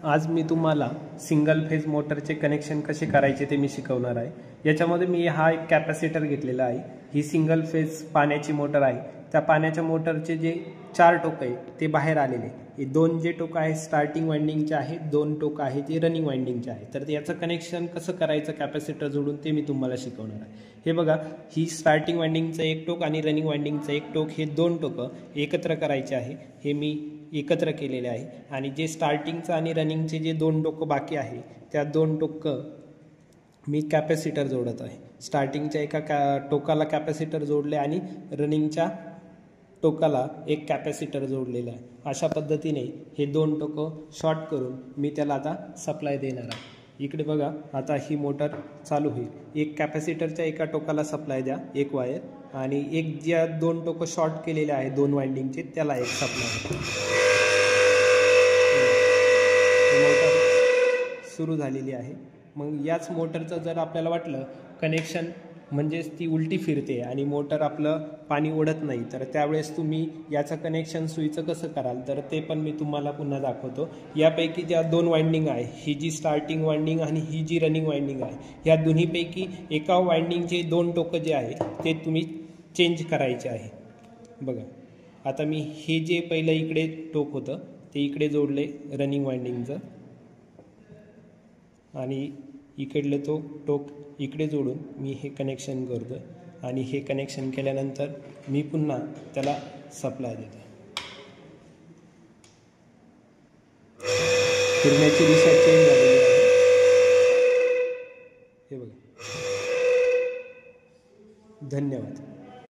आज मी तुम्हाला single phase मोटरचे कनेक्शन कसे करायचे ते मी शिकवणार आहे। याच्यामध्ये मी हा एक कॅपॅसिटर घेतलेला आहे। ही सिंगल फेज पाण्याची मोटर आहे। त्या पाण्याच्या मोटरचे जे 4 टोक आहे ते बाहेर आलेले। हे 2 जे टोक आहे स्टार्टिंग वाइंडिंगचे आहेत, 2 टोक आहे ते रनिंग वाइंडिंगचे आहे। तर याचं कनेक्शन कसं करायचं कॅपॅसिटर जोडून ते मी तुम्हाला शिकवणार आहे। हे बघा, ही स्टार्टिंग वाइंडिंगचं एक टोक आणि रनिंग वाइंडिंगचं एक टोक, हे 2 टोक एकत्र करायचे आहे। हे मी एकत्र केलेले आहे आणि जे स्टार्टिंगचं आणि रनिंगचे जे 2 टोक बाकी आहे त्या 2 टोक मी कॅपॅसिटर जोडत आहे। स्टार्टिंगच्या एका टोकाला कॅपॅसिटर जोडले आणि रनिंगच्या टोकाला एक कॅपॅसिटर जोडलेला आहे। अशा पद्धतीने हे 2 टोक शॉर्ट करून मी त्याला आता सप्लाय देणार आहे। इकडे बघा, आता ही मोटर चालू होईल। एक कॅपॅसिटरच्या एका टोकाला सप्लाय द्या, एक वायर, आणि एक ज्या 2 टोक शॉर्ट केलेले आहे 2 वाइंडिंगचे त्याला एक सप्लाय द्या। मोटर सुरू झालेली आहे। मग याच मोटरचं जर आपल्याला वाटलं कनेक्शन म्हणजेच ती उलटी फिरते आणि मोटर आपलं पाणी ओढत नाही, तर त्यावेळेस तुम्ही याचं कनेक्शन सुईचं कसं कराल तर ते पण मी तुम्हाला पुन्हा दाखवतो। यापैकी ज्या 2 वाइंडिंग आहे, ही जी स्टार्टिंग वाइंडिंग आणि ही जी रनिंग वाइंडिंग आहे, या दोन्हीपैकी एका वाइंडिंगचे 2 टोक जे आहे ते तुम्ही चेंज करायचे आहे। बघा, आता मी हे जे पहिलं इकडे टोक होतं ते इकडे जोडले रनिंग वाइंडिंगचं, आणि इकडले तो टोक इकडे जोडून मी हे कनेक्शन करतो आणि हे कनेक्शन केल्यानंतर मी पुन्हा त्याला सप्लाय देतो। फिरण्याची दिशा चेंज झालेली आहे, हे बघा। धन्यवाद।